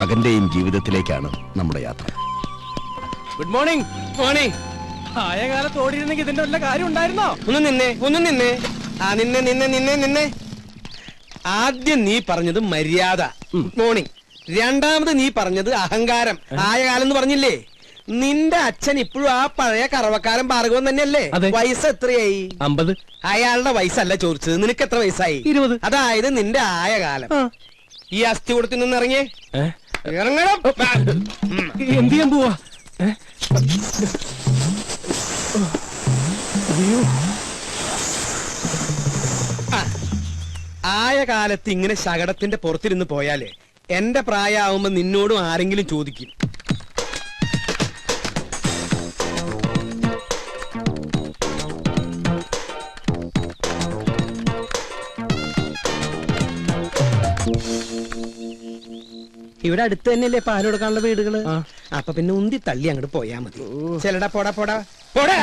മകന്റെയും ജീവിതത്തിലേക്കാണ് നമ്മുടെ യാത്ര. Good morning. Morning. ആയ കാലത്ത് ഓടിയിരുന്നെങ്കിൽ ഇതിന്റെ വല്ല കാര്യം ഉണ്ടായിരുന്നോ? ഒന്ന് നിന്നെ. നിന്നെ. ആദ്യം നീ പറഞ്ഞത് മര്യാദ, ഗുഡ് മോർണിംഗ്. രണ്ടാമത് നീ പറഞ്ഞത് അഹങ്കാരം, ആയ കാലം എന്ന് പറഞ്ഞില്ലേ? നിന്റെ അച്ഛൻ ഇപ്പോഴും ആ പഴയ കറവക്കാരൻ ഭാർഗവൻ തന്നെയല്ലേ? വയസ്സ് എത്രയായി? 50. അയാളുടെ വയസ്സല്ല ചോദിച്ചത്, നിനക്ക് എത്ര വയസ്സായി? 20. അതായത് നിന്റെ ആയ കാലം. ഈ അസ്ഥി കൊടുത്തു നിന്ന് ഇറങ്ങിയേ. ഇറങ്ങണം. എന്ത് ചെയ്യാൻ പോവാ? ആയ കാലത്ത് ഇങ്ങനെ ശകടത്തിന്റെ പുറത്തിരുന്ന് പോയാലേ എന്റെ പ്രായമാവുമ്പോ നിന്നോടും ആരെങ്കിലും ചോദിക്കും. ഇവിടെ അടുത്ത് തന്നെയല്ലേ പാല് കൊടുക്കാനുള്ള വീടുകള്? അപ്പൊ പിന്നെ ഉന്തി തള്ളി അങ്ങോട്ട് പോയാ മതി. ചെലടാ പോടാ പോടാ പോടാ.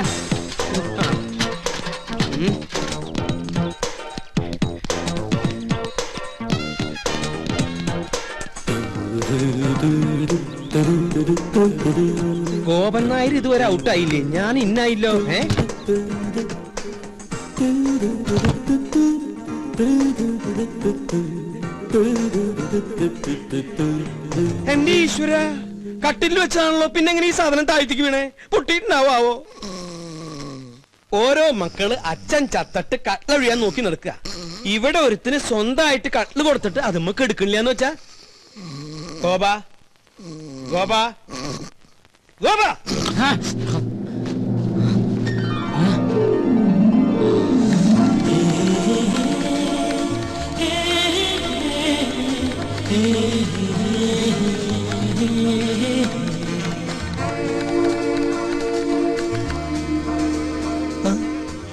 ഗോപൻ നായർ ഇതുവരെ ഔട്ടായില്ലേ? ഞാൻ ഇന്നായില്ലോ. എന്റെ ഈശ്വര, കട്ടിൽ വെച്ചാണല്ലോ. പിന്നെ എങ്ങനെ ഈ സാധനം താഴ്ത്തിക്ക് വീണേ? പൊട്ടിയിട്ടുണ്ടാവോ? ഓരോ മക്കള് അച്ഛൻ ചത്തട്ട് കട്ടിലൊഴിയാൻ നോക്കി നടക്കുക. ഇവിടെ ഒരുത്തിന് സ്വന്തമായിട്ട് കട്ടില് കൊടുത്തിട്ട് അത് നമുക്ക് എടുക്കണില്ലാന്ന് വെച്ചാ. ഗോപാ ഗോപാ ഗോപാ,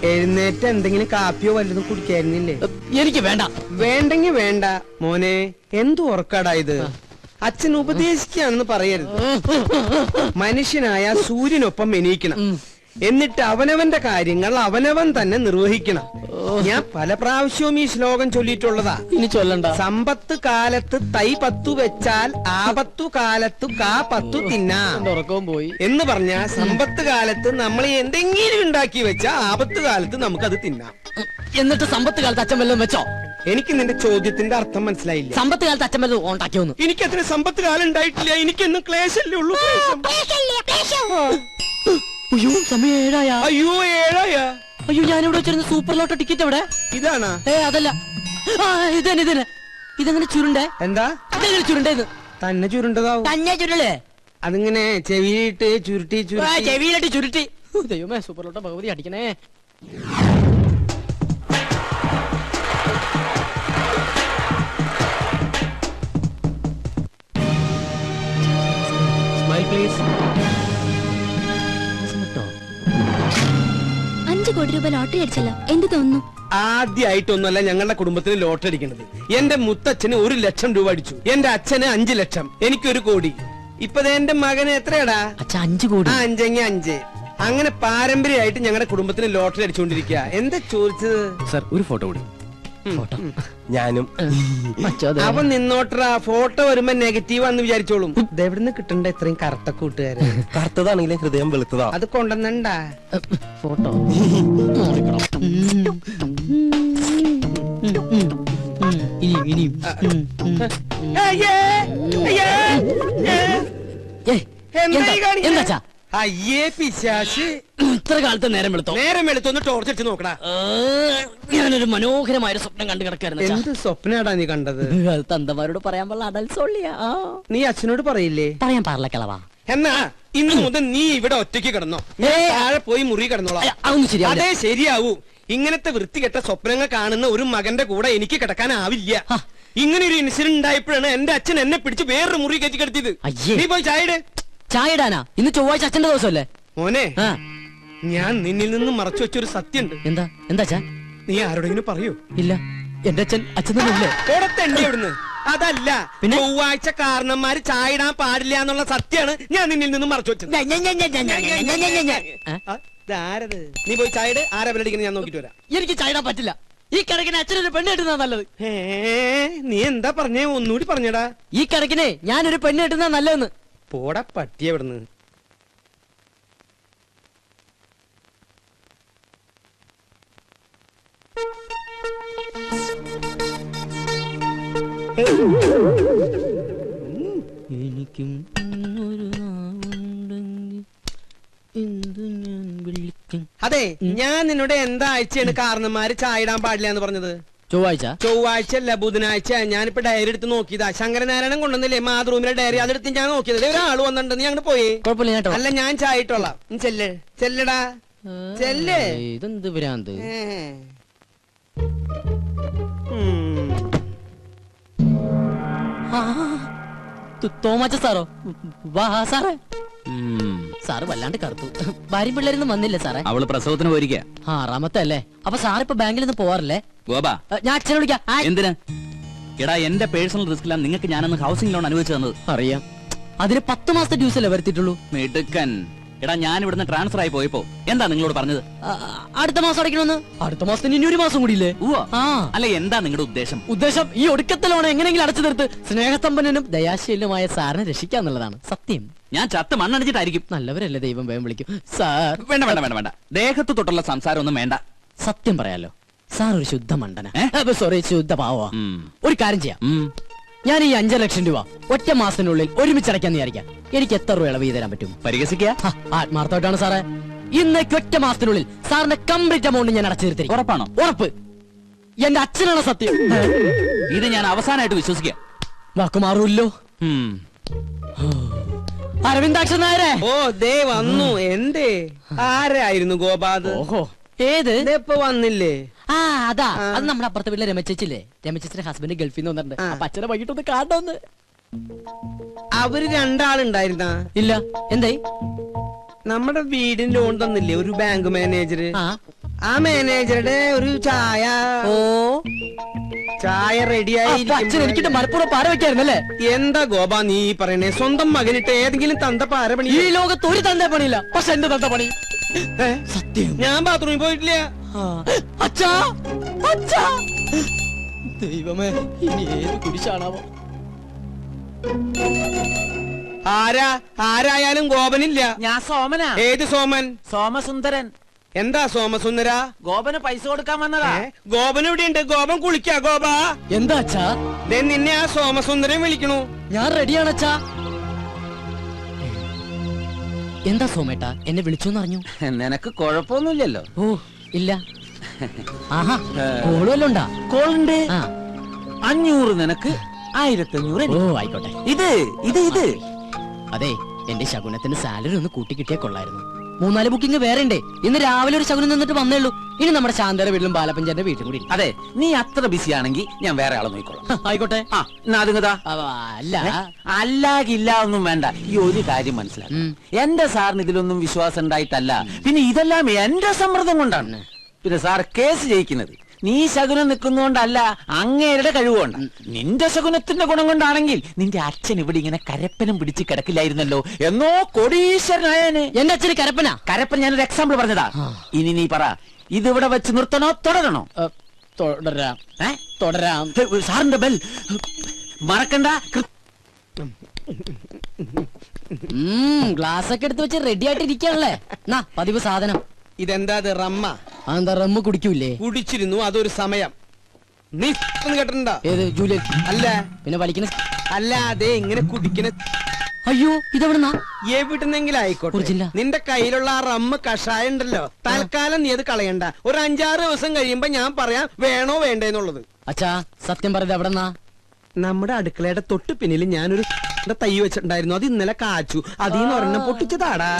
എഴുന്നേറ്റ് എന്തെങ്കിലും കാപ്പിയോ വല്ലതും കുടിക്കായിരുന്നില്ലേ? എനിക്ക് വേണ്ട. വേണ്ടെങ്കി വേണ്ട മോനെ. എന്തു ഉറക്കാടാ ഇത്? അച്ഛൻ ഉപദേശിക്കാണെന്ന് പറയരുത്. മനുഷ്യനായ സൂര്യനൊപ്പം എണീക്കണം, എന്നിട്ട് അവനവന്റെ കാര്യങ്ങൾ അവനവൻ തന്നെ നിർവഹിക്കണം. ഞാൻ പല പ്രാവശ്യവും ഈ ശ്ലോകം ചൊല്ലിയിട്ടുള്ളതാ. ഇനി ചൊല്ലണ്ട. സമ്പത്ത് കാലത്ത് തൈ 10 വെച്ചാൽ ആപത്തു കാലത്തു കാ 10 തിന്നാം ഉറക്കവും പോയി എന്ന് പറഞ്ഞ സമ്പത്ത് കാലത്ത് നമ്മൾ എന്തെങ്കിലും ഉണ്ടാക്കി വെച്ചാൽ ആപത്ത് കാലത്ത് നമുക്കത് തിന്നാം. എന്നിട്ട് സമ്പത്ത് കാലത്ത് അച്ഛൻ വല്ലതും വെച്ചോ? എനിക്ക് നിന്റെ ചോദ്യത്തിന്റെ അർത്ഥം മനസ്സിലായില്ല. സമ്പത്ത് കാലത്ത് അച്ഛൻ വല്ലതും ഉണ്ടാക്കിയോന്ന്? എനിക്ക് അത്ര സമ്പത്ത് കാലം ഉണ്ടായിട്ടില്ല. എനിക്കെന്നും ക്ലേശല്ലേ ഉള്ളൂ. അയ്യോ, സമയം 7 ആയ. അയ്യോ 7 ആയ. അയ്യോ, ഞാനിവിടെ വെച്ചിരുന്ന സൂപ്പർ ലോട്ടോ ടിക്കറ്റ് എവിടെ? ഇതാണാ? അതല്ല, ഇതന്നെ. ഇതെങ്ങനെ ചുരുണ്ടേ? എന്താ ഇതെങ്ങനെ ചുരുണ്ടേന്ന്? തന്നെ ചുരുണ്ടതാവും. തന്നെ ചുരുളേ? അതിങ്ങനെ ചെവിയിട്ട് ചുരുട്ടി ചെവിയിലിട്ട് ചുരുട്ടി. ദൈവമേ, സൂപ്പർ ലോട്ടോ ഭഗവതി അടിക്കണേ. Smile please. 5 കോടി രൂപ ലോട്ടറി അടിച്ചല്ലോ, എന്ത് തോന്നുന്നു? ആദ്യമായിട്ടൊന്നുമല്ല ഞങ്ങളുടെ കുടുംബത്തിന് ലോട്ടറി അടിക്കേണ്ടത്. എന്റെ മുത്തച്ഛന് 1 ലക്ഷം രൂപ അടിച്ചു, എന്റെ അച്ഛന് 5 ലക്ഷം, എനിക്ക് 1 കോടി. ഇപ്പൊ എന്റെ മകന് എത്രയാടാ? 5 കോടി. 5 അങ്ങനെ പാരമ്പര്യമായിട്ട് ഞങ്ങളുടെ കുടുംബത്തിന് ലോട്ടറി അടിച്ചുകൊണ്ടിരിക്കുക. എന്താ ചോദിച്ചത്? സർ, ഒരു ഫോട്ടോ കൂടി. ഞാനും. അപ്പൊ നിന്നോട്ടറാ. ഫോട്ടോ വരുമ്പോ നെഗറ്റീവാന്ന് വിചാരിച്ചോളും. ഇതെവിടുന്ന് കിട്ടണ്ട ഇത്രയും കറുത്ത കൂട്ടുകാര്? കറുത്തതാണെങ്കിലും ഹൃദയം വെളുത്തതാ. അത് കൊണ്ടുവന്നണ്ടാ ഫോട്ടോ. എന്താ? അയ്യേ പിശാശ്, ഇത്ര കാലത്ത് നേരം വെളുത്തൊന്ന് ടോർച്ച് അടിച്ച് നോക്കടാ. ഞാനൊരു മനോഹരമായ സ്വപ്നം കണ്ടു കിടക്കായിരുന്നു. എന്ത് സ്വപ്നാടാ നീ കണ്ടത്? അത് തന്തമാരോട് പറയാൻ പാടില്ല, അടൽസോളിയാ. നീ അച്ഛനോട് പറയില്ലേ? പറയാൻ പാടില്ല കിളവാ. എന്നാ ഇന്ന് മുതൽ നീ ഇവിടെ ഒറ്റയ്ക്ക് കിടന്നോ, താഴെ പോയി മുറി കിടന്നോളാം. അതൊന്നും ശരിയാ. അതേ ശരിയാവൂ. ഇങ്ങനത്തെ വൃത്തികെട്ട സ്വപ്നങ്ങൾ കാണുന്ന ഒരു മകന്റെ കൂടെ എനിക്ക് കിടക്കാനാവില്ല. ഇങ്ങനെ ഒരു ഇൻസിഡന്റ് ഉണ്ടായപ്പോഴാണ് എന്റെ അച്ഛൻ എന്നെ പിടിച്ച് വേറൊരു മുറി കയറ്റി കിടത്തിയത്. നീ പോയി ചായ ഇടാനാ? ഇന്ന് ചൊവ്വാഴ്ച അച്ഛന്റെ ദിവസമല്ലേ? മോനെ, ഞാൻ നിന്നിൽ നിന്ന് മറച്ചു വെച്ചൊരു സത്യമുണ്ട്. എന്താ? നീ ആരോടെങ്കിലും പറയൂ? ഇല്ല, എന്റെ അച്ഛൻ തന്നെ. അവിടുന്ന് അതല്ല, പിന്നെ ചൊവ്വാഴ്ച കാരണന്മാര് ചായ ഇടാൻ പാടില്ല എന്നുള്ള സത്യമാണ് ഞാൻ നിന്നിൽ നിന്നും മറച്ചു വെച്ചത്. നീ പോയി ചായ ഇട്. ആരാ ബലടിക്കുന്നത് ഞാൻ നോക്കിട്ട് വരാം. എനിക്ക് ചായ ഇടാൻ പറ്റില്ല. ഈ കണക്കിന് അച്ഛനൊരു പെണ്ണ് കെട്ടുന്നതാ നല്ലത്. നീ എന്താ പറഞ്ഞേ? ഒന്നുകൂടി പറഞ്ഞടാ. ഈ കണക്കിനെ ഞാനൊരു പെണ്ണ് കെട്ടുന്നതാ നല്ലതെന്ന്. പോടാ പട്ടിയെ ഇവിടുന്ന്. എനിക്കും ഒരു നാവുണ്ടെങ്കിൽ എന്തു ഞാൻ വിളിക്കും. അതെ, ഞാൻ നിന്നോട് എന്താ ആഴ്ചയാണ് കാരണന്മാര് ചായ ഇടാൻ പാടില്ല എന്ന് പറഞ്ഞത്? ചൊവ്വാഴ്ച. ചൊവ്വാഴ്ച അല്ല, ബുധനാഴ്ച. ഞാനിപ്പോ ഡയറി എടുത്ത് നോക്കിയതാ. ശങ്കരനാരായണൻ കൊണ്ടുവന്നില്ലേ മാതൃഭൂമിയിലെ ഡയറി? അതെടുത്ത് ഞാൻ നോക്കിയത്. ഒരാൾ വന്നിട്ടുണ്ട്, നീ അങ്ങോട്ട് പോയേ. കുഴപ്പമില്ല കേട്ടോ. അല്ല, ഞാൻ ചായ ഇട്ടോളാം. നീ ചെല്ല്, ചെല്ലടാ, ചെല്ല്. ഇതെന്ത് ഭ്രാന്ത്. തോമാച്ച സാറോ? വാ സാറേ. സാറ് വല്ലാണ്ട് കറുത്തു. ഭാര്യയും പിള്ളേരൊന്നും വന്നില്ല സാറേ. അവള് പ്രസവത്തിന് പോയിരിക്കുക. 6ാമത്തെ അല്ലേ? അപ്പൊ സാറിപ്പോ ബാങ്കിൽ നിന്ന് പോവാറില്ലേ? ഗോപ, ഞാൻ അച്ഛനെ വിളിക്കാം. എന്തിനാ? എടാ, എന്റെ പേഴ്സണൽ റിസ്കിലാണ് നിങ്ങൾക്ക് ഞാനന്ന് ഹൗസിംഗ് ലോൺ അനുവദിച്ചു തന്നത്. അറിയാം. അതിന് 10 മാസത്തെ ഡ്യൂസ് അല്ലേ വരുത്തിയിട്ടുള്ളൂ? മിടുക്കൻ. എടാ, ഞാൻ ഇവിടുന്ന് ട്രാൻസ്ഫർ ആയി പോയപ്പോ എന്താ നിങ്ങളോട് പറഞ്ഞത്? അടുത്ത മാസം അടയ്ക്കണമെന്ന്. അടുത്ത മാസത്തിന് ഇനി 1 മാസം കൂടിയില്ലേ? ആ, അല്ല, എന്താ നിങ്ങളുടെ ഉദ്ദേശം? ഉദ്ദേശം ഈ ഒടുക്കത്തെ ലോൺ എങ്ങനെയെങ്കിലും അടച്ചു തീർത്ത് സ്നേഹസമ്പന്നനും ദയാശീലനുമായ സാറിനെ രക്ഷിക്കാന്നുള്ളതാണ്. സത്യം. ഞാൻ ചത്ത് മണ്ണടിച്ചിട്ടായിരിക്കും. നല്ലവരല്ലേ, ദൈവം വേഗം വിളിക്കും. സാർ വേണ്ട വേണ്ട വേണ്ട വേണ്ട, ദേഹത്ത് തൊട്ടുള്ള സംസാരം ഒന്നും വേണ്ട. സത്യം പറയാലോ, സാർ ഒരു ശുദ്ധ മണ്ടന. സോറി, ശുദ്ധ പാവ. ഒരു കാര്യം ചെയ്യാം. ഞാൻ ഈ 5 ലക്ഷം രൂപ ഒറ്റ മാസത്തിനുള്ളിൽ ഒരുമിച്ച് അടയ്ക്കാന്ന് വിചാരിക്കാം. എനിക്ക് എത്ര രൂപ ഇളവ് തരാൻ പറ്റും? പരിഹസിക്കുക? ആത്മാർത്ഥമായിട്ടാണ് സാറേ. ഇന്നേക്ക് ഒറ്റ മാസത്തിനുള്ളിൽ സാറിന്റെ കംപ്ലീറ്റ് എമൗണ്ട് ഞാൻ അടച്ചു തീർത്തിരിക്കും. ഉറപ്പാണോ? ഉറപ്പ്. എന്റെ അച്ഛനാണ് സത്യം. ഇത് ഞാൻ അവസാനമായിട്ട് വിശ്വസിക്കാം. വാക്ക് മാറൂല്ലോ. അരവിന്ദാക്ഷൻ നായരെ. ഓ, ദേ വന്നു. എന്തേ? ആരായിരുന്നു ഗോപാത്? ഓഹോ, ഏത്? ഇപ്പൊ വന്നില്ലേ? ആ, അതാ. അത് നമ്മുടെ അപ്പുറത്തെ വീട്ടിലെ രമച്ചേച്ചില്ലേ? രമച്ചേച്ചിന്റെ ഹസ്ബൻഡ് ഗൾഫിൽ നിന്ന് വന്നിട്ടുണ്ട്. അപ്പൊ അച്ഛനെ വൈകിട്ടൊന്ന് കാണണമെന്ന്. അവര് 2 ആളുണ്ടായിരുന്ന? ഇല്ല. എന്തായി? നമ്മുടെ വീടിന് ലോൺ തന്നില്ലേ ഒരു ബാങ്ക് മാനേജർ? ആ മാനേജറുടെ ഒരു ചായ. ഓ, ചായ റെഡിയായി. അച്ഛൻ എനിക്കിട്ട് മലപ്പുറം പാര വെക്കായിരുന്നല്ലേ? എന്താ ഗോപാ നീ പറയണേ? സ്വന്തം മകനിട്ട് ഏതെങ്കിലും തന്ത പാര പണി? ഈ ലോകത്ത് ഒരു തന്ത പണിയില്ല, പക്ഷെ എന്റെ തന്ത പണി. സത്യം. ഞാൻ ബാത്റൂമിൽ പോയിട്ടില്ല. അച്ഛാ, അച്ഛാ, ദൈവമേ, ഇനി ഏത് കുരിശാണാവോ? ആരായാലും ഗോപനില്ല. ഞാൻ സോമനാ. ഏത് സോമൻ? സോമസുന്ദരൻ. എന്താ സോമസുന്ദര? ഗോപന് പൈസ കൊടുക്കാൻ വന്നതാ. ഗോപൻ ഇവിടെ ഉണ്ട്. ഗോപൻ കുളിക്കാ. ഗോപ, എന്താ അച്ഛാ? നിന്നെ ആ സോമസുന്ദരൻ വിളിക്കണു. ഞാൻ റെഡിയാണ് അച്ഛാ. എന്താ സോമേട്ടാ, എന്നെ വിളിച്ചോന്ന് അറിഞ്ഞു? നിനക്ക് കുഴപ്പമൊന്നുമില്ലല്ലോ? ഓ, ഇല്ല. ആഹാ, കോള് വല്ലതും ഉണ്ടാ? കോളുണ്ട്. ആ, 500 നിനക്ക്, 1500. ഓ, ആയിക്കോട്ടെ. ഇത് ഇത് ഇത് അതെ, എന്റെ ശകുനത്തിന് സാലറി ഒന്ന് കൂട്ടി കിട്ടിയാ കൊള്ളായിരുന്നു. 3-4 ബുക്കിംഗ് വേറെ ഉണ്ട്. ഇന്ന് രാവിലെ ഒരു ശകുനം നിന്നിട്ട് വന്നേ ഉള്ളൂ. ഇനി നമ്മുടെ ശാന്തര വീട്ടിലും ബാലപ്പഞ്ചാന്റെ വീട്ടിലും കൂടി. അതെ, നീ അത്ര ബിസി ആണെങ്കിൽ ഞാൻ വേറെ ആളെ നോക്കിക്കോളാം. ആയിക്കോട്ടെ. ആ, എന്നാ അതുങ്ങതാ. അല്ല, അല്ലാകില്ല ഒന്നും വേണ്ട. ഈ ഒരു കാര്യം മനസ്സിലാക്കും, എന്റെ സാറിന് ഇതിലൊന്നും വിശ്വാസം ഉണ്ടായിട്ടല്ല, പിന്നെ ഇതെല്ലാം എന്റെ സമ്മർദ്ദം കൊണ്ടാണ്. പിന്നെ സാർ കേസ് ജയിക്കുന്നത് നീ ശകുനം നിൽക്കുന്നോണ്ടല്ല, അങ്ങേരുടെ കഴിവുകൊണ്ട്. നിന്റെ ശകുനത്തിന്റെ ഗുണം കൊണ്ടാണെങ്കിൽ നിന്റെ അച്ഛൻ ഇവിടെ ഇങ്ങനെ കരപ്പനം പിടിച്ച് കിടക്കില്ലായിരുന്നല്ലോ, എന്നോ കോടീശ്വരനായനെ. എന്റെ അച്ഛന് കരപ്പന. കരപ്പൻ ഞാനൊരു എക്സാമ്പിൾ പറഞ്ഞതാ. ഇനി നീ പറ, ഇതിവിടെ വെച്ച് നിർത്തണോ തുടരണോ? തുടരാം. തുടരാം. സാറിന്റെ ബെൽ മറക്കണ്ട. ഗ്ലാസ് ഒക്കെ എടുത്ത് വെച്ച് റെഡി ആയിട്ട് ഇരിക്കാണല്ലേ? പതിവ് സാധനം. ഇതെന്താ? റമ്മ. അതെന്താ, റമ്മ് കുടിക്കൂലേ? കുടിച്ചിരുന്നു, അതൊരു സമയം. നീ കേട്ടിട്ടുണ്ടോ? ഏത് ജൂലിയൻ? അല്ല. പിന്നെ വലിക്കുന്ന? അല്ല, അതെ, ഇങ്ങനെ കുടിക്കണ. അയ്യോ, ഇതെവിടുന്നാ? എവിടുന്നെങ്കിലും ആയിക്കോട്ടെ. കുറിച്ചില്ല. നിന്റെ കയ്യിലുള്ള ആ റമ്മ് കഷായം ഉണ്ടല്ലോ, തൽക്കാലം നീ അത് കളയണ്ട. ഒരു 5-6 ദിവസം കഴിയുമ്പോ ഞാൻ പറയാം വേണോ വേണ്ടേന്നുള്ളത്. അച്ഛാ, സത്യം പറയുന്നത് എവിടെന്നാ? നമ്മുടെ അടുക്കളയുടെ തൊട്ട് പിന്നിൽ ഞാനൊരു തൈ വെച്ചിട്ടുണ്ടായിരുന്നു. അത് ഇന്നലെ കാച്ചു. അതിന്ന് ഒരെണ്ണം പൊട്ടിച്ചതാടാ.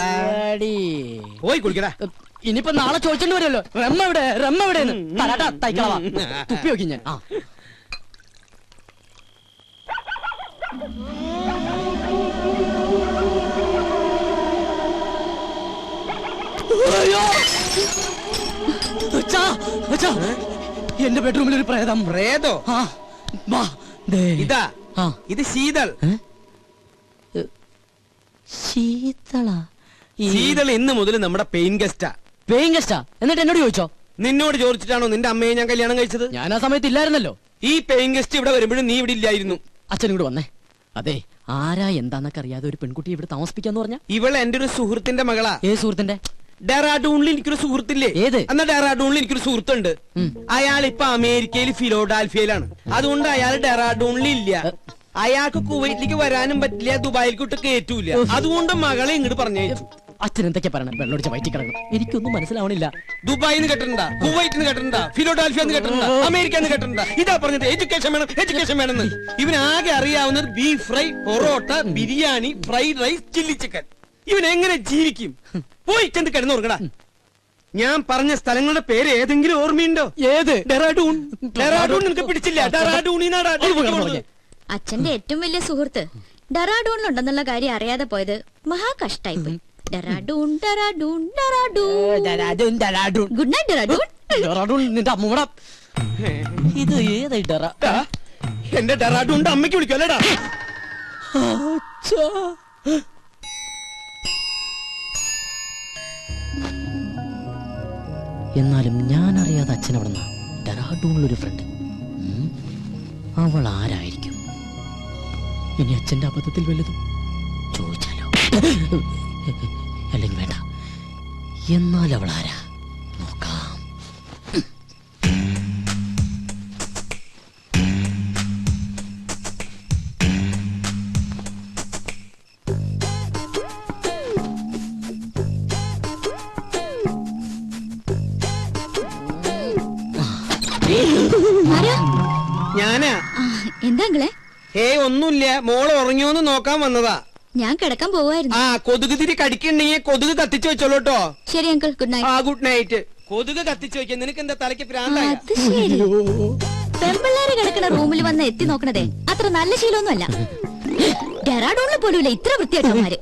പോയി കുടിക്കടാ. ഇനിയിപ്പോ നാളെ ചോദിച്ചോണ്ട് വരുമല്ലോ, റമ്മ എവിടെ, റമ്മ എവിടെയെന്ന്. തരാട്ടാ, തൈക്കളവാ. തുപ്പി നോക്കി ഞാൻ. എന്റെ ബെഡ്റൂമിൽ ഒരു പ്രേതം. പ്രേതോ? ഇതാ, ഇത് ശീതൾ. ശീതള? ശീതൾ ഇന്ന് മുതൽ നമ്മുടെ പെയിൻ ഗസ്റ്റാ. പേയിങ് ഗസ്റ്റാ? എന്നിട്ട് എന്നോട് ചോദിച്ചോ? നിന്നോട് ചോദിച്ചിട്ടാണോ നിന്റെ അമ്മയെ ഞാൻ കല്യാണം കഴിച്ചത്? ഞാൻ ആ സമയത്ത് ഇല്ലായിരുന്നല്ലോ. ഈ പേയിങ് ഗസ്റ്റ് ഇവിടെ വരുമ്പോഴും നീ ഇവിടെ ഇല്ലായിരുന്നു. അച്ഛനും കൂടെ വന്നേ. അതെ, ആരാ എന്താന്നൊക്കെ അറിയാതെ ഒരു പെൺകുട്ടി ഇവിടെ താമസിപ്പിക്കാന്ന് പറഞ്ഞ? ഇവൾ എന്റെ ഒരു സുഹൃത്തിന്റെ മകളാ. ഏത് സുഹൃത്തിന്റെ? ഡെറാഡൂണിൽ എനിക്കൊരു സുഹൃത്തില്ലേ? ഏത്? എന്നാ ഡെറാഡൂണിൽ എനിക്കൊരു സുഹൃത്തുണ്ട്. അയാൾ ഇപ്പൊ അമേരിക്കയിൽ ഫിലോഡാൽഫിയയിലാണ്. അതുകൊണ്ട് അയാൾ ഡെറാഡൂണിൽ ഇല്ല. അയാൾക്ക് കുവൈറ്റിലേക്ക് വരാനും പറ്റില്ല, ദുബായിലേക്ക് കയറ്റൂല. അതുകൊണ്ട് മകളെ ഇങ്ങോട്ട് പറഞ്ഞയച്ചു. അച്ഛൻ എന്തൊക്കെ പറയണം? വെള്ളമൊടിച്ച വയറ്റി കിടക്കണം. എനിക്കൊന്നും മനസ്സിലാവണില്ല. ദുബായിന്ന് കേട്ടിട്ടുണ്ട, കുവൈറ്റിന്ന് കേട്ടിട്ടുണ്ട, ഫിലോഡാൽഫിയ കേട്ടിട്ടുണ്ട, അമേരിക്ക കേട്ടിട്ടുണ്ട. ഇതാ പറഞ്ഞത് എഡ്യൂക്കേഷൻ വേണം, എഡ്യൂക്കേഷൻ വേണമെന്ന്. ഇവനാകെ അറിയാവുന്നത് beef fry, parotta, biryani, fried rice, chilli chicken. ഇവൻ എങ്ങനെ ജീവിക്കും? പോയി ചെന്ന് കിടന്നുറങ്ങടാ. ഞാൻ പറഞ്ഞ സ്ഥലങ്ങളുടെ പേര് ഏതെങ്കിലും ഓർമ്മയുണ്ടോ? ഏത്? ഡെറാഡൂൺ. ഡെറാഡൂൺ നിനക്ക് പിടിച്ചില്ല? ഡെറാഡൂണിനാടാ. അച്ഛന്റെ ഏറ്റവും വലിയ സുഹൃത്ത് ഡെറാഡൂണിലുണ്ടെന്നുള്ള കാര്യം അറിയാതെ പോയത് മഹാ കഷ്ടായിപ്പോയി. ഡെറാഡൂൺ ഡെറാഡൂൺ ഡെറാഡൂൺ. Good night Dehradun. നിന്റെ അമ്മൂട ഇത് ഏതായി ഡെറ? എന്റെ ഡെറാഡൂണിന്റെ അമ്മയ്ക്ക് വിളിക്കും അല്ലേടാ. എന്നാലും ഞാൻ അറിയാതെ അച്ഛൻ അവിടെ നിന്ന് ഡെറാഡൂണിലൊരു ഫ്രണ്ട്. അവൾ ആരായിരിക്കും? ഇനി അച്ഛന്റെ അബദ്ധത്തിൽ വല്ലതും ചോദിച്ചാലോ? അല്ലെങ്കിൽ വേണ്ട. എന്നാൽ അവൾ ആരാ നോക്കാം. ഞാനാ. എന്താ? ഒന്നുമില്ല, മോള് ഉറങ്ങിയോന്ന് നോക്കാൻ വന്നതാ. ഞാൻ കിടക്കാൻ പോവായിരുന്നു. ആ, കൊതുക് തിരി കടിക്കണ്ടെങ്കിൽ കൊതുക് കത്തിച്ചു വെച്ചോളൂ കേട്ടോ. ശരി അങ്കിൾ, ഗുഡ് നൈറ്റ്. ആ, ഗുഡ് നൈറ്റ്. കൊതുക് കത്തിച്ചു വെക്കാൻ നിനക്ക് എന്താ തലയ്ക്ക് പ്രാന്തായ? അത് ശരി. പെമ്പിള്ളേര് കിടക്കുന്ന റൂമിൽ വന്ന് എത്തി നോക്കണതേ അത്ര നല്ല ശീലമൊന്നുമല്ല. ഡെറാഡൂണിൽ പോലുമില്ല ഇത്ര വൃത്തിയായിട്ടവന്മാര്.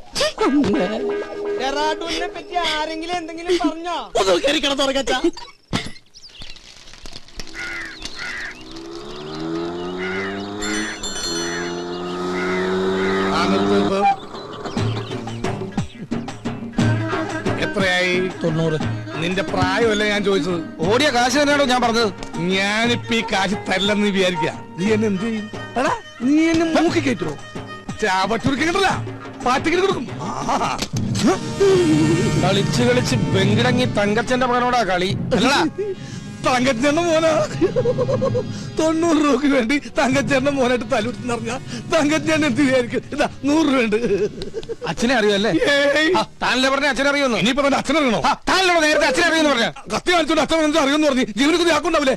ഡെറാഡൂണിനെ പറ്റി ആരെങ്കിലും എന്തെങ്കിലും പറഞ്ഞോ? എത്രയായി? 90. നിന്റെ പ്രായമല്ല ഞാൻ ചോദിച്ചത്. ഓടിയ കാശ് തന്നെയാണോ ഞാൻ പറഞ്ഞത്? ഞാനിപ്പോ ഈ കാശ് തരില്ലെന്ന് വിചാരിക്ക. നീ എന്നെ എന്ത് ചെയ്യും? നീ എന്നെ മൂക്കി കയറ്റുമോ? ചാവട്ടുരുക്കിട്ടല്ല, പാറ്റിക്കിട്ട് കൊടുക്കും. കളിച്ച് കളിച്ച് ബെങ്കിടങ്ങി തങ്കച്ചന്റെ മകനോടാ കളി. തങ്കച്ചേണ്ട മോനാ. 90 രൂപക്ക് വേണ്ടി തങ്കച്ചേണ്ട മോനായിട്ട് തലൂട്ടിന്ന് പറഞ്ഞ തങ്കച്ചേണ്ട എന്ത് വിചാരിക്കും? ഇതാ 100 രൂപ ഉണ്ട്. അച്ഛനെ അറിയുമല്ലേ? താനല്ലേ പറഞ്ഞ അച്ഛനെ അറിയുന്നു. ഇനിയിപ്പോ തന്നെ അച്ഛനറിയണോ? താനല്ലോ നേരത്തെ അച്ഛനെ അറിയുന്നു പറഞ്ഞ. കത്തി കാണിച്ചോണ്ട് അച്ഛൻ എന്താ അറിയുമെന്ന് പറഞ്ഞു. ജീവനക്ക് ആക്കുണ്ടാവില്ലേ?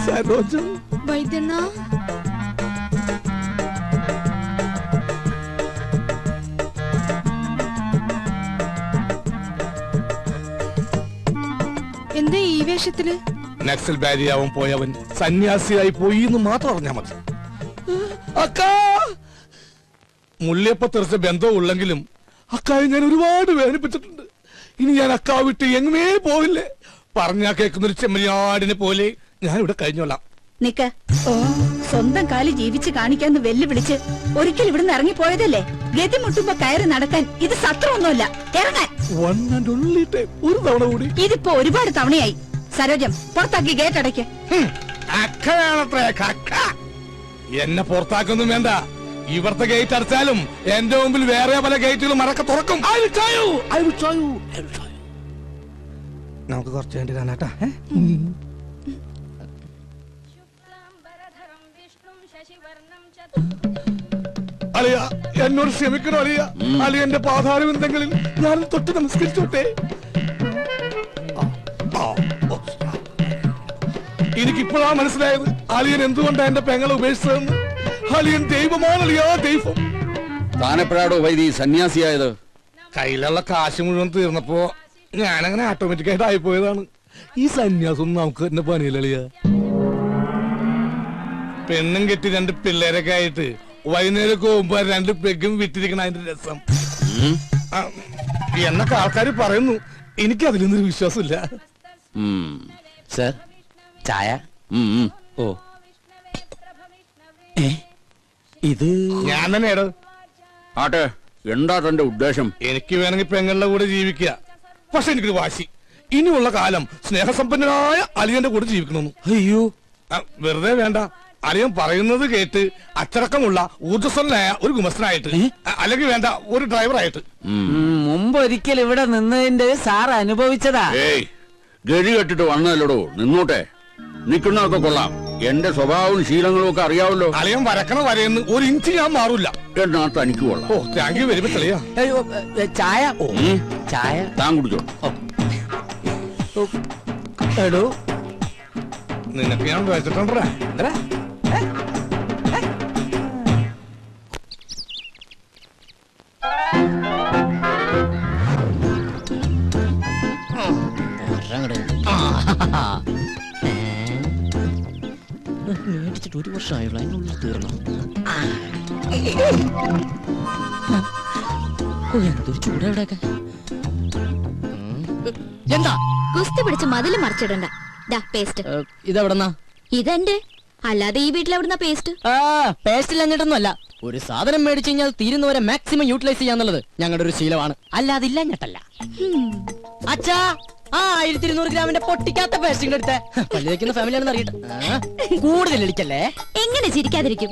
സരോജം വൈദ്യണ്ണ, എന്താ ഈ വേഷത്തില്? നക്സൽ ബാരിയാവൻ പോയവൻ സന്യാസിയായി പോയി എന്ന് മാത്രം അറിഞ്ഞാ മതി. അക്കാ മുള്ളിയപ്പ തെറിച്ച ബന്ധം ഉള്ളെങ്കിലും അക്കായെ ഞാൻ ഒരുപാട് വേദനിപ്പിച്ചിട്ടുണ്ട്. ഇനി ഞാൻ അക്കാ വിട്ട് എങ്ങുമേ പോവില്ലേ. പറഞ്ഞാ കേൾക്കുന്നൊരു ചെമ്മരിയാടിനെ പോലെ ഞാൻ ഇവിടെ കഴിഞ്ഞോളാം. നിക്ക, സ്വന്തം കാലി ജീവിച്ച് കാണിക്കാന്ന് വെല്ലുവിളിച്ച് ഒരിക്കൽ ഇവിടുന്ന് ഇറങ്ങിപ്പോയതല്ലേ? ഗതി മുട്ടുമ്പോ കയറി നടക്കാൻ ഇത് സത്രമൊന്നുമല്ല. ഇറങ്ങാൻ ഒരു തവണ കൂടി. ഇതിപ്പോ ഒരുപാട് തവണയായി. സരോജം, പുറത്താക്കി ഗേറ്റ് അടയ്ക്ക്. അക്കയാണത്രേ കക്ക. എന്നെ പുറത്താക്കൊന്നും വേണ്ട. ഇവിടുത്തെ ഗേറ്റ് അടച്ചാലും എന്റെ മുമ്പിൽ വേറെ പല ഗേറ്റുകളും മറക്ക തുറക്കും. നമുക്ക് കുറച്ച് വേണ്ടി കാണാട്ടാ. അളിയ, എന്നോട് ക്ഷമിക്കണോ അളിയ? അളിയ എന്റെ പാതാരം എന്തെങ്കിലും ഞാൻ തൊട്ട് നമസ്കരിച്ചോട്ടെ. എനിക്കിപ്പോഴാ മനസ്സിലായത് അളിയൻ എന്തുകൊണ്ടാ എന്റെ പെങ്ങളെ ഉപേക്ഷിച്ചതെന്ന്. അളിയൻ ദൈവമാണ് അളിയാ, ദൈവം. താനെപ്പോഴാടോ വൈദി സന്യാസിയായത്? കയ്യിലുള്ള കാശ് മുഴുവൻ തീർന്നപ്പോ ഞാനങ്ങനെ ഓട്ടോമാറ്റിക്കായിട്ട് ആയിപ്പോയതാണ്. ഈ സന്യാസം നമുക്ക് തന്നെ പണിയില്ല അളിയ. പെണ്ണും കെട്ടി 2 പിള്ളേരൊക്കെ ആയിട്ട് വൈകുന്നേരം പോകുമ്പോ 2 പെഗും വിറ്റിരിക്കണ അതിന്റെ രസം എന്നൊക്കെ ആൾക്കാർ പറയുന്നു. എനിക്ക് അതിലൊന്നും വിശ്വാസമില്ല. സർ, ചായ. ഓ, ഇത് ഞാൻ തന്നെയാണ്. ആട്ടെ, എന്താ തന്റെ ഉദ്ദേശം? എനിക്ക് വേണമെങ്കിൽ പെങ്ങളുടെ കൂടെ ജീവിക്കുക, പക്ഷെ എനിക്കൊരു വാശി, ഇനിയുള്ള കാലം സ്നേഹസമ്പന്നനായ അളിയന്റെ കൂടെ ജീവിക്കണമെന്ന്. അയ്യോ, വെറുതെ വേണ്ട, അളിയൻ പറയുന്നത് കേട്ട് അച്ചടക്കമുള്ള ഊർജ്ജസ്വലനായ ഒരു ഗുമസ്തനായിട്ട്, അല്ലെങ്കിൽ വേണ്ട ഒരു ഡ്രൈവറായിട്ട്. മുമ്പ് ഒരിക്കൽ ഇവിടെ നിന്നതിന്റെ സാർ അനുഭവിച്ചതാ. ഏയ്, ഗതി കെട്ടിട്ട് വന്നതല്ലടോ, നിന്നോട്ടെ. നിൽക്കുന്നതൊക്കെ കൊള്ളാം, എന്റെ സ്വഭാവവും ശീലങ്ങളും ഒക്കെ അറിയാവല്ലോ. അളിയൻ വരക്കണ വരയെന്ന് ഒരു ഇഞ്ച് ഞാൻ മാറൂല. എന്നാ തനിക്ക് കൊള്ളാം. ഓ, താങ്ക് യു വെരി മച്ച് അളിയാ. അയ്യോ, ചായ. ഓ, ചായ താൻ കുടിച്ചോ. എടോ, നിനക്ക് ഞാൻ വെച്ചിട്ടുണ്ടാ. മേടിച്ചിട്ട് 1 വർഷമായുള്ള അതിനുള്ളിൽ തീർന്നു. എന്തൊരു ചൂടാ ഇവിടെയൊക്കെ. എന്താ കുസ്തി പിടിച്ച് മതില് മറിച്ചിടണ്ട. പേസ്റ്റ് ഇതെവിടെന്നാ? ഇതെന്റെ, അല്ലാതെ ഈ വീട്ടിൽ എവിടുന്ന പേസ്റ്റ്? പേസ്റ്റ് ഇല്ലഞ്ഞിട്ടൊന്നും അല്ല. ഒരു സാധനം മേടിച്ചു കഴിഞ്ഞാൽ തീരുന്നവരെ മാക്സിമം യൂട്ടിലൈസ് ചെയ്യാന്നുള്ളത് ഞങ്ങളുടെ ഒരു ശീലമാണ്, അല്ലാതെ ഇല്ലഞ്ഞിട്ടല്ല. അച്ഛാ, 1200 ഗ്രാമിന്റെ പൊട്ടിക്കാത്ത പേസ്റ്റിംഗ് എടുത്തേ. പല്ലിക്കുന്ന ഫാമിലിയാണെന്ന് അറിയട്ടെ. കൂടുതൽ ഇടിക്കല്ലേ. എങ്ങനെ ചിരിക്കാതിരിക്കും?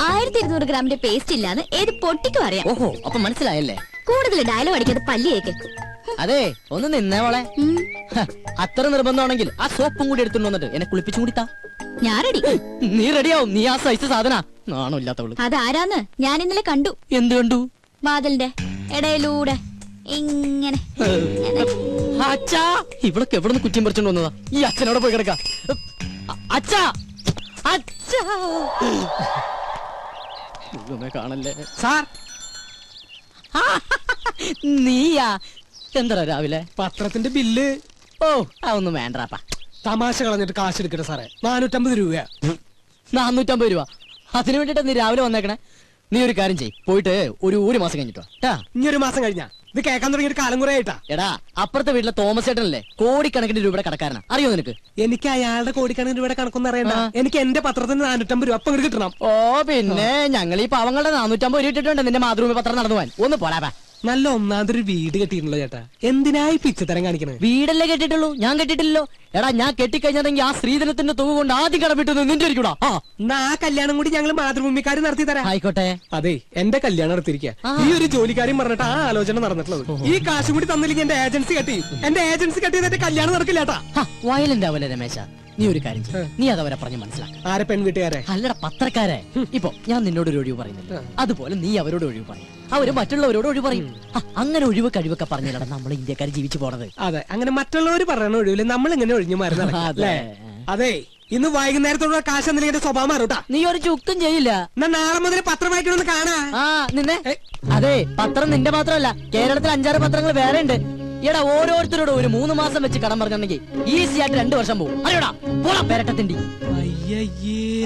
1200 ഗ്രാമിന്റെ പേസ്റ്റ് ഇല്ലാന്ന് ഏത് പൊട്ടിക്കും അറിയാം. ഓഹോ, അപ്പൊ മനസ്സിലായല്ലേ. കൂടുതൽ ഡയലോഗ് അടിക്കാതെ പല്ലിയേക്ക്. അതെ, ഒന്ന് നിന്നേവളെ. അത്ര നിർബന്ധമാണെങ്കിൽ ആ സോപ്പും കൂടി എടുത്തുകൊണ്ട് വന്നിട്ട് എന്നെ കുളിപ്പിച്ചും കൂടി താ. ഞാൻ റെഡി. നീ റെഡിയാവും, നീ ആ സൈസ് സാധന. നാണോ ഇല്ലാത്തവള്. അതാരാന്ന് ഞാൻ ഇന്നലെ കണ്ടു. എന്ത് കണ്ടു? വാതിലിന്റെ ഇടയിലൂടെ ഇങ്ങനെ. അച്ഛാ, ഇവളൊക്കെ എവിടെ നിന്ന് കുറ്റം പറിച്ചോണ്ട് വന്നതാ? ഈ അച്ഛനോടെ പോയി കിടക്ക. അച്ഛാ, അച്ഛാ, കാണല്ലേ സാർ. നീയാ? എന്താ രാവിലെ പത്രത്തിന്റെ ബില്ല്. ഓ, അതൊന്നും വേണ്ടാപ്പാ. തമാശ കളഞ്ഞിട്ട് കാശ് എടുക്കട്ടെ സാറേ. 450 രൂപയാ. 450 രൂപ? അതിനു വേണ്ടിട്ട് നീ രാവിലെ വന്നേക്കണേ. നീ ഒരു കാര്യം ചെയ്യ്, പോയിട്ട് ഒരു മാസം കഴിഞ്ഞിട്ടോ. ഇനി ഒരു മാസം കഴിഞ്ഞാ ഇത് കേൾക്കാൻ തുടങ്ങിയ കാലം കുറെ ആയിട്ടാ. എടാ, അപ്പുറത്തെ വീട്ടിലെ തോമസ് ചേട്ടനല്ലേ കോടിക്കണക്കിന് രൂപയുടെ കടക്കാരനാ, അറിയോ നിനക്ക്? എനിക്ക് അയാളുടെ കോടിക്കണക്കിന് രൂപയുടെ കണക്കൊന്നും അറിയണ്ട. എനിക്ക് എന്റെ പത്രത്തിന് 450 രൂപ അപ്പം കിട്ടണം. ഓ പിന്നെ, ഞങ്ങൾ ഈ പാവങ്ങളുടെ 450 രൂപ ഇട്ടിട്ടുണ്ട് നിന്റെ മാതൃഭൂമി പത്രം നടന്നു പോവാൻ. ഒന്ന് പോരാ. നല്ല ഒന്നാമതൊരു വീട് കെട്ടിയിട്ടുള്ള ചേട്ടാ. എന്തിനായി പിച്ചത്തരം കാണിക്കണേ? വീടല്ലേ കെട്ടിട്ടുള്ളൂ, ഞാൻ കെട്ടിട്ടില്ലല്ലോ. എടാ, ഞാൻ കെട്ടിക്കഴിഞ്ഞാണെങ്കിൽ ആ സ്ത്രീധനത്തിന്റെ തുക കൊണ്ട് ആദ്യം കടമിട്ടത് നിന്റെ ഇരിക്കൂടാ. ആ കല്യാണം കൂടി ഞങ്ങൾ മാതൃഭൂമിക്കാര് നടത്തി തരാം. ആയിക്കോട്ടെ. അതെ, എന്റെ കല്യാണം നടത്തിയിരിക്കുക. ഈ ഒരു ജോലിക്കാരും പറഞ്ഞിട്ട് ആ ആലോചന നടന്നിട്ടുള്ളത്. ഈ കാശ് കൂടി തന്നില്ലെങ്കിൽ എന്റെ ഏജൻസി കെട്ടി. എന്റെ ഏജൻസി കെട്ടി എന്റെ കല്യാണം നടക്കില്ല ചേട്ടാ. വയലന്റ് ആവല്ലേ രമേശ. നീ ഒരു കാര്യം ചെയ്യ്, നീ അതവരെ പറഞ്ഞ് മനസ്സിലാക്ക. ആരെ? പെൺവീട്ടുകാരെ? അല്ലട, പത്രക്കാരെ. ഇപ്പൊ ഞാൻ നിന്നോട് ഒരു ഒഴിവ് പറയുന്നില്ല, അതുപോലെ നീ അവരോട് ഒഴിവ് പറയും, അവര് മറ്റുള്ളവരോട് ഒഴിവ് പറയും. അങ്ങനെ ഒഴിവ് കഴിവൊക്കെ പറഞ്ഞില്ലടാ നമ്മൾ ഇന്ത്യക്കാർ ജീവിച്ചു പോണത്. അതെ, അങ്ങനെ മറ്റുള്ളവർ പറയണ ഒഴിവില്ല, നമ്മൾ ഇങ്ങനെ ഒഴിഞ്ഞു മാറുന്ന. അതെ, ഇന്ന് വൈകുന്നേരത്തോടെ കാശ് എന്തെങ്കിലും എന്റെ സ്വഭാവം മാറൂട്ടാ. നീ ഒരു ചുക്കും ചെയ്യില്ല. നാളെ മുതൽ പത്രം വായിക്കണമെന്ന് കാണാ. നിന്നെ. അതെ, പത്രം നിന്റെ മാത്രമല്ല, കേരളത്തിൽ 5-6 പത്രങ്ങൾ വേറെ ഉണ്ട്. എടാ, ഓരോരുത്തരോട് ഒരു 3 മാസം വെച്ച് കടം പറഞ്ഞിട്ടുണ്ടെങ്കിൽ ഈസി ആയിട്ട് 2 വർഷം പോകും. അറിയോടാ, പോടാ പേരട്ടത്തിണ്ടി. അയ്യേ,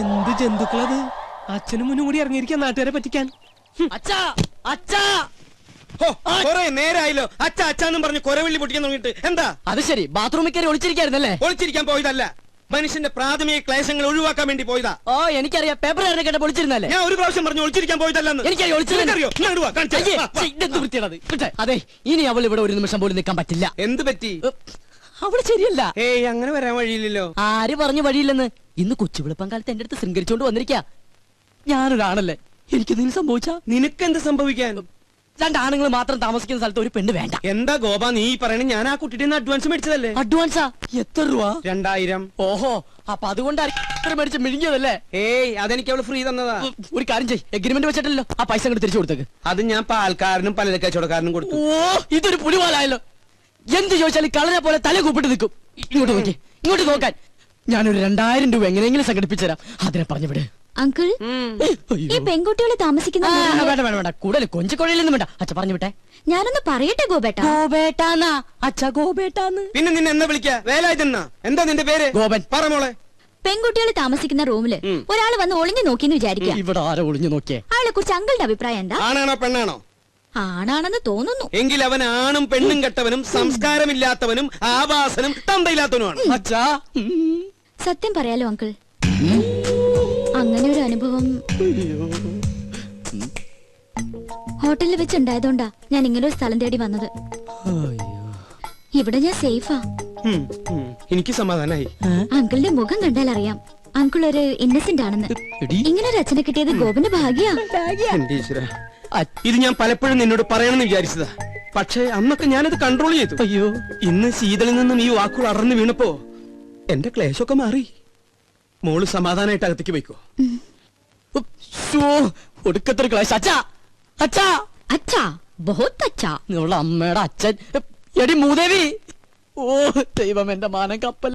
എന്ത് ജന്തുക്കളത്. അച്ഛനും മുന്നും കൂടി ഇറങ്ങിയിരിക്കാൻ നാട്ടുകാരെ പറ്റിക്കാൻ. അച്ഛാ, അച്ഛാ, നേരായല്ലോ അച്ഛാ അച്ഛാന്നും പറഞ്ഞ് കൊരവെള്ളി പൊട്ടിക്കാൻ തുടങ്ങിയിട്ട്. എന്താ അത് ശരി, ബാത്റൂമിൽ കയറി ഒളിച്ചിരിക്കായിരുന്നല്ലേ? ഒളിച്ചിരിക്കാൻ പോയതല്ല, മനുഷ്യന്റെ പ്രാഥമിക ക്ലേശങ്ങൾ ഒഴിവാക്കാൻ വേണ്ടി പോയതാ. ഓ, എനിക്കറിയാം, പേപ്പർ കേട്ട പൊളിച്ചിരുന്നല്ലേ? ഞാൻ ഒരു പ്രാവശ്യം പറഞ്ഞു ഒളിച്ചിരിക്കാൻ പോയതല്ലെന്ന്. എനിക്കറിയോ ഒളിച്ചിരിക്കറിയോ? അതെ, ഇനി അവൾ ഇവിടെ ഒരു നിമിഷം പോലും നിൽക്കാൻ പറ്റില്ല. എന്ത് പറ്റി? അവള് ശരിയല്ല. ഏയ്, അങ്ങനെ വരാൻ വഴിയില്ലല്ലോ. ആര് പറഞ്ഞു വഴിയില്ലെന്ന്? ഇന്ന് കൊച്ചുവിളപ്പം കാലത്ത് എന്റെ അടുത്ത് ശൃംഗരിച്ചോണ്ട് വന്നിരിക്കാ. ഞാനൊരാണല്ലേ, എനിക്ക് നീ സംഭവിച്ച? നിനക്കെന്ത് സംഭവിക്കാൻ? 2 ആണുങ്ങൾ മാത്രം താമസിക്കുന്ന സ്ഥലത്ത് ഒരു പെണ്ണ് വേണ്ട. എന്താ ഗോപ നീ പറയണേ? ഞാൻ ആ കുട്ടിയുടെ അഡ്വാൻസ് മേടിച്ചതല്ലേ. അഡ്വാൻസാ? എത്ര രൂപ? 2000. ഓഹോ, അപ്പൊ അതുകൊണ്ട് മേടിച്ച് മിഴുങ്ങിയതല്ലേ? ഏയ്, അതെനിക്ക് അവള് ഫ്രീ തന്നതാ. ഒരു കാര്യം ചെയ്യ്, എഗ്രിമെന്റ് വെച്ചിട്ടല്ലോ ആ പൈസ അങ്ങോട്ട് തിരിച്ചു കൊടുത്തേക്ക്. അത് ഞാൻ പാൽക്കാരനും പലചരക്ക് കച്ചവടക്കാരനും കൊടുത്തു. ഓ, ഇതൊരു പുലിവാലായല്ലോ. എന്ത് ചോദിച്ചാലും കളനെ പോലെ തല കൂപ്പിട്ട് നിൽക്കും. ഇങ്ങോട്ട് നോക്കി, ഇങ്ങോട്ട് നോക്കാൻ. ഞാനൊരു 2000 രൂപ എങ്ങനെയെങ്കിലും സംഘടിപ്പിച്ചു തരാം. അതിനെ പറഞ്ഞു വിട്. അങ്കിൾ, ഈ പെൺകുട്ടികളെ താമസിക്കുന്ന വേണ്ട വേണ്ട വേണ്ട, കൂടുതൽ കൊഞ്ചിക്കൊഴയിലൊന്നും വേണ്ട. അച്ഛ പറഞ്ഞു വിട്ടെ. ഞാനൊന്ന് പറയട്ടെ ഗോപേട്ട. ഗോപേട്ടാന്നാ? അച്ഛ ഗോപേട്ടാന്ന്. പിന്നെ നിന്നെ എന്നാ വിളിക്കാ? വേലായുധനാ? എന്താ നിന്റെ പേര്? ഗോപൻ. പറ മോളെ. പെൺകുട്ടികൾ താമസിക്കുന്ന റൂമില് ഒരാള് വന്ന് ഒളിഞ്ഞു നോക്കിന്ന് വിചാരിക്കാം. ഇവിടെ ആരോ ഒളിഞ്ഞു നോക്കിയേ? അയാളെ കുറിച്ച് അങ്കിളുടെ അഭിപ്രായം എന്താ? ആണാണോ പെണ്ണാണോ? ആണാണെന്ന് തോന്നുന്നു. എങ്കിൽ അവൻ ആണും പെണ്ണും കെട്ടവനും സംസ്കാരമില്ലാത്തവനും ആവാസനും തന്തയില്ലാത്തവനുമാണ്. അച്ഛാ, സത്യം പറയാലോ അങ്കിൾ, അങ്ങനെ ഒരു അനുഭവം ഹോട്ടലിൽ വെച്ചുണ്ടായതുകൊണ്ടാ ഞാൻ ഇങ്ങനെ ഒരു സ്ഥലം തേടി വന്നത്. ഇവിടെ ഞാൻ സേഫാ. എനിക്ക് സമാധാനായി. അങ്കിളിന്റെ മുഖം കണ്ടാൽ അറിയാം അങ്കിൾ ഒരു ഇന്നസെന്റ് ആണെന്ന്. ഇങ്ങനെ ഒരു അച്ഛനെ കിട്ടിയത് ഗോപന്റെ ഭാഗ്യാ. എന്റെ ഈശ്വരാ, ഇത് ഞാൻ പലപ്പോഴും നിന്നോട് പറയണമെന്ന് വിചാരിച്ചതാ. പക്ഷേ അന്നൊക്കെ ഞാനത് കൺട്രോൾ ചെയ്തു. അയ്യോ, ഇന്ന് ശീതളിൽ നിന്നും ഈ വാക്കുകൾ അറന്നു വീണപ്പോ എന്റെ ക്ലേശമൊക്കെ മാറി. മോള് സമാധാനായിട്ട് അകത്തേക്ക് പോയിക്കോ. ഒടുക്കത്തൊരു ക്ലാസ്. അച്ഛാ, അച്ഛാ, അച്ഛാ, ബഹുത്ത് അച്ഛാ. നിങ്ങളുടെ അമ്മയുടെ അച്ഛൻ. എടി മൂദേവി. ഓ ദൈവം, എന്റെ മാനം കപ്പൽ.